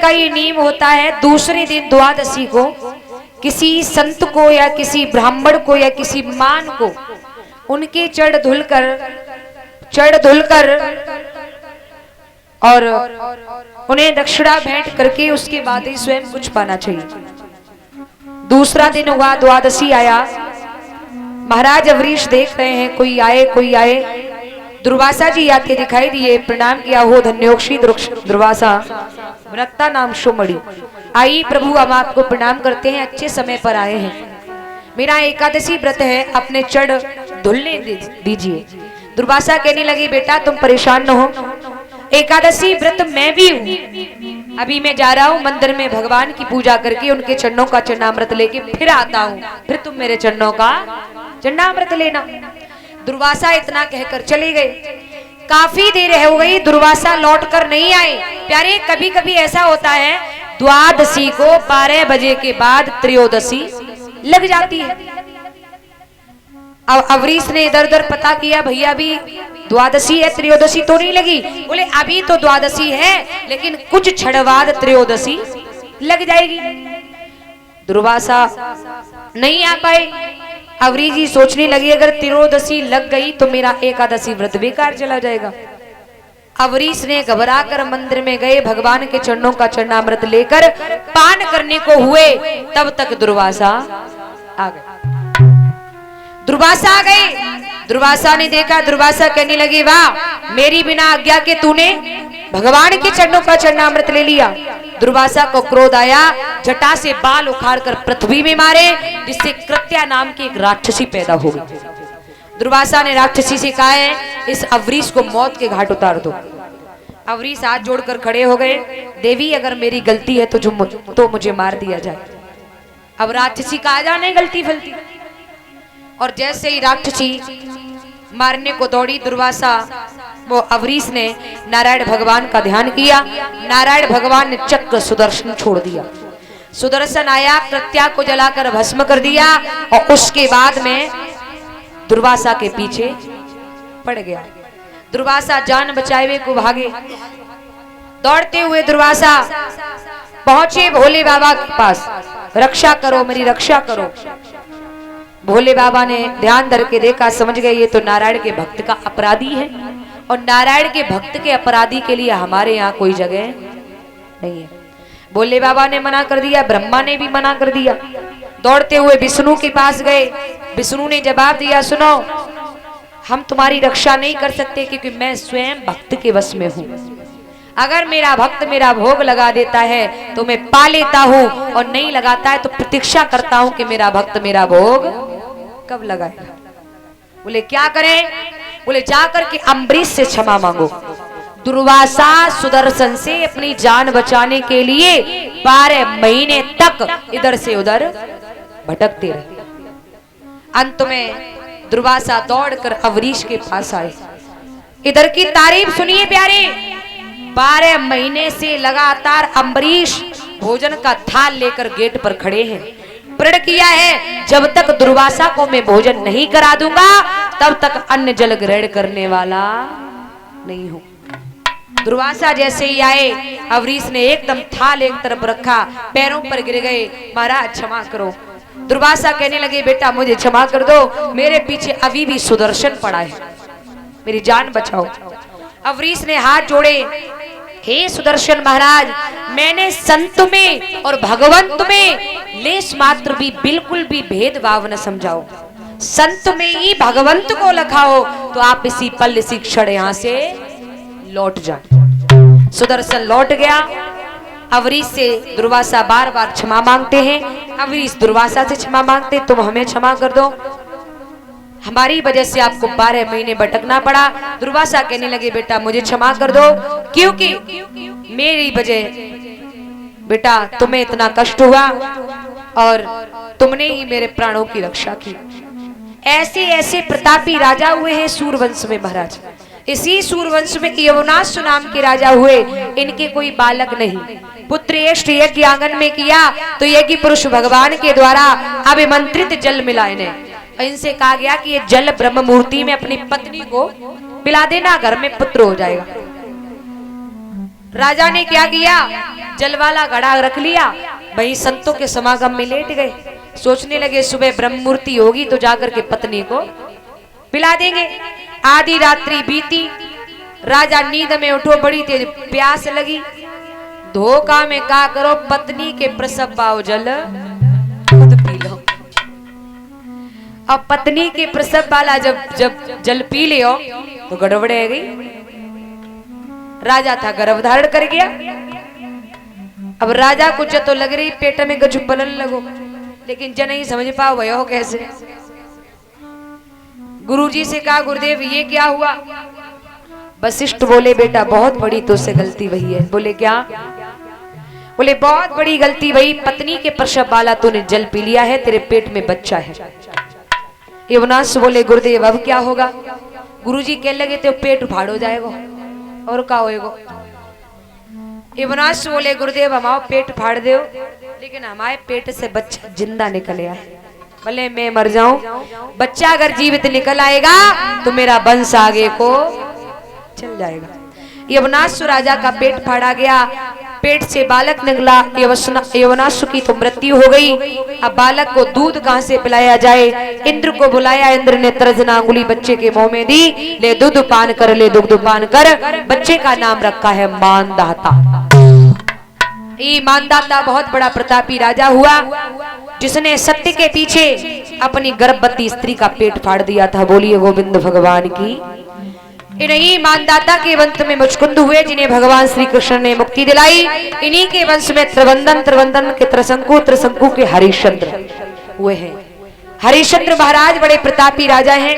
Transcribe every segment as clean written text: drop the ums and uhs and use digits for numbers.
का ये नियम होता है, दूसरे दिन द्वादशी को किसी संत को या किसी ब्राह्मण को या किसी मान को उनके चढ़ धुलकर और उन्हें दक्षिणा भेंट करके उसके बाद ही स्वयं कुछ पाना चाहिए। दूसरा दिन हुआ, द्वादशी आया, महाराज अवरीश देख रहे हैं कोई आए। दुर्वासा जी आके दिखाई दिए, प्रणाम किया, हो धन्योक्षी दुर्वासा व्रता नाम शुमड़ी। आई प्रभु, हम आपको प्रणाम करते हैं, अच्छे समय पर आए हैं। मेरा एकादशी व्रत है, अपने चढ़ धुलने दीजिए। दुर्वासा कहने लगी, बेटा तुम परेशान न हो, एकादशी व्रत मैं भी हूँ। अभी मैं जा रहा हूँ मंदिर में भगवान की पूजा करके उनके चरणों का चरणामृत लेके फिर आता हूँ, फिर तुम मेरे चरणों का चरणामृत लेना। दुर्वासा इतना कहकर चले गए। काफी देर हो गई, दुर्वासा लौटकर नहीं आए। प्यारे, कभी कभी ऐसा होता है, द्वादशी को 12 बजे के बाद त्रयोदशी लग जाती है। अब अवरीश ने इधर उधर पता किया, भैया अभी द्वादशी है, त्रयोदशी तो नहीं लगी। बोले अभी तो द्वादशी है, लेकिन कुछ क्षण बाद त्रयोदशी लग जाएगी। दुर्वासा नहीं आ पाए। अवरीश जी सोचने लगी, अगर त्रयोदशी लग गई तो मेरा एकादशी व्रत बेकार चला जाएगा। अवरीश ने घबरा कर मंदिर में गए, भगवान के चरणों का चरणामृत लेकर पान करने को हुए, तब तक दुर्वासा आ गए। दुर्वासा आ गए। दुर्वासा ने देखा, दुर्वासा कहने लगी, वाह, मेरी बिना आज्ञा के तूने भगवान के चरणों का चरणामृत ले लिया। दुर्वासा को क्रोध आया, जटा से बाल उखाड़कर पृथ्वी में मारे, जिससे कृत्या नाम की एक राक्षसी पैदा हो गई। दुर्वासा ने राक्षसी से कहा है, इस अवरीश को मौत के घाट उतार दो। अवरीश हाथ जोड़कर खड़े हो गए, देवी अगर मेरी गलती है तो मुझे मार दिया जाए। अब राक्षसी कहा जाने गलती फलती, और जैसे ही राक्षसी मारने को दौड़ी, दुर्वासा वो अवरीश ने नारायण भगवान का ध्यान किया। नारायण भगवान ने चक्र सुदर्शन छोड़ दिया। सुदर्शन आया, कृत्या को जलाकर भस्म कर दिया, और उसके बाद में दुर्वासा के पीछे पड़ गया। दुर्वासा जान बचाए हुए को भागे। दौड़ते हुए दुर्वासा पहुंचे भोले बाबा के पास, रक्षा करो, मेरी रक्षा करो। भोले बाबा ने ध्यान धर के देखा, समझ गए ये तो नारायण के भक्त का अपराधी है, और नारायण के भक्त के अपराधी के लिए हमारे यहाँ कोई जगह नहीं है। भोले बाबा ने मना कर दिया, ब्रह्मा ने भी मना कर दिया। दौड़ते हुए विष्णु के पास गए। विष्णु ने जवाब दिया, सुनो, हम तुम्हारी रक्षा नहीं कर सकते, क्योंकि मैं स्वयं भक्त के वश में हूँ। अगर मेरा भक्त मेरा भोग लगा देता है तो मैं पा लेता हूँ, और नहीं लगाता है तो प्रतीक्षा करता हूँ कि मेरा भक्त मेरा भोग कब लगाएगा। बोले क्या करें? बोले जाकर के अम्बरीश से क्षमा मांगो। दुर्वासा सुदर्शन से अपनी जान बचाने के लिए 12 महीने तक इधर से उधर भटकते रहे। अंत में दुर्वासा दौड़कर अवरीश के पास आए। इधर की तारीफ सुनिए प्यारे, 12 महीने से लगातार अम्बरीश भोजन का थाल लेकर गेट पर खड़े हैं। प्रण किया है, जब तक दुर्वासा को मैं भोजन नहीं करा दूंगा तब तक अन्न जल ग्रहण करने वाला नहीं हूं। दुर्वासा जैसे ही आए, अवरीश ने एकदम थाल एक तरफ रखा, पैरों पर गिर गए, महाराज क्षमा करो। दुर्वासा कहने लगे, बेटा मुझे क्षमा कर दो, मेरे पीछे अभी भी सुदर्शन पड़ा है, मेरी जान बचाओ। अवरीश ने हाथ जोड़े, हे सुदर्शन महाराज, मैंने संत में और भगवंत में लेश मात्र भी बिल्कुल भी भेदभाव न समझाओ। संत में ही भगवंत को लखाओ तो आप इसी पल इसी क्षण यहाँ से लौट जाए। सुदर्शन लौट गया। अवरीश से दुर्वासा बार बार क्षमा मांगते हैं। अवरीश दुर्वासा से क्षमा मांगते, तुम हमें क्षमा कर दो, हमारी वजह से आपको 12 महीने भटकना पड़ा। दुर्वासा कहने लगे, बेटा मुझे क्षमा कर दो, क्योंकि मेरी वजह बेटा तुम्हें इतना कष्ट हुआ और तुमने ही मेरे प्राणों की रक्षा की। ऐसे ऐसे प्रतापी राजा हुए हैं सूरवंश में महाराज। इसी सूरवंश में यवनाश नाम के राजा हुए, इनके कोई बालक नहीं। पुत्र यज्ञ आंगन में किया तो यज्ञ पुरुष भगवान के द्वारा अभिमंत्रित जल मिला इन्हें। इनसे कहा गया कि ये जल ब्रह्म मूर्ति में अपनी पत्नी को पिला देना, घर में पुत्र हो जाएगा। राजा ने क्या किया, जल वाला घड़ा रख लिया, वहीं संतों के समागम में लेट गए। सोचने लगे सुबह ब्रह्म मुहूर्ति होगी तो जाकर के पत्नी को पिला देंगे। आधी रात्रि बीती, राजा नींद में उठो, बड़ी तेज प्यास लगी। धोखा में का करो, पत्नी के प्रसव पाओ जल खुद पी लो। अब पत्नी के प्रसव वाला जब जल पी लियो तो गड़बड़ है गई। राजा था गर्भ धारण कर गया। अब राजा को जो तो लग रही पेट में गजु पलन लगो, लेकिन जन नहीं समझ पाओ भयो कैसे। गुरुजी से कहा गुरुदेव ये क्या हुआ। वशिष्ठ बोले बेटा बहुत बड़ी तुझसे गलती हुई है। बोले क्या। बोले बहुत बड़ी गलती हुई, पत्नी के प्रसव वाला तूने जल पी लिया है, तेरे पेट में बच्चा है। यवनाश बोले गुरुदेव अब क्या होगा। गुरुजी कहने लगे तो पेट उफाड़ हो जाएगा और क्या होएगा। यवनाश बोले गुरुदेव हमारा पेट फाड़ दो, लेकिन हमारे पेट से बच्चा जिंदा निकल आया। भले मैं मर जाऊं, बच्चा अगर जीवित निकल आएगा तो मेरा वंश आगे को चल जाएगा। यवनाश राजा का पेट फाड़ा गया, पेट से बालक निकला। यवनाश की तो मृत्यु हो गई। अब बालक को दूध कहां से पिलाया जाए। इंद्र को बुलाया, इंद्र ने तर्जना अंगुली बच्चे के मुंह में दी, ले दूध पान कर, ले दुग्ध पान कर। बच्चे का नाम रखा है मानदाता। ये मानदाता बहुत बड़ा प्रतापी राजा हुआ, जिसने सत्य के पीछे अपनी गर्भवती स्त्री का पेट फाड़ दिया था। बोलिए गोविंद भगवान की। इन्हीं मानदाता के वंश में मुचकुंद हुए, जिन्हें भगवान श्री कृष्ण ने मुक्ति दिलाई। इन्हीं के वंश में त्रिवंदन के त्रिशंकु के हरिश्चंद्र हुए हैं। हरिश्चंद्र महाराज बड़े प्रतापी राजा हैं।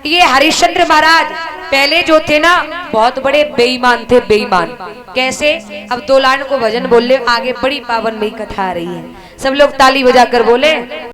ये हरिश्चंद्र महाराज पहले जो थे ना बहुत बड़े बेईमान थे। बेईमान कैसे। अब 2 लाइन को भजन बोल ले, आगे बड़ी पावन मई कथा आ रही है। सब लोग ताली बजाकर बोले।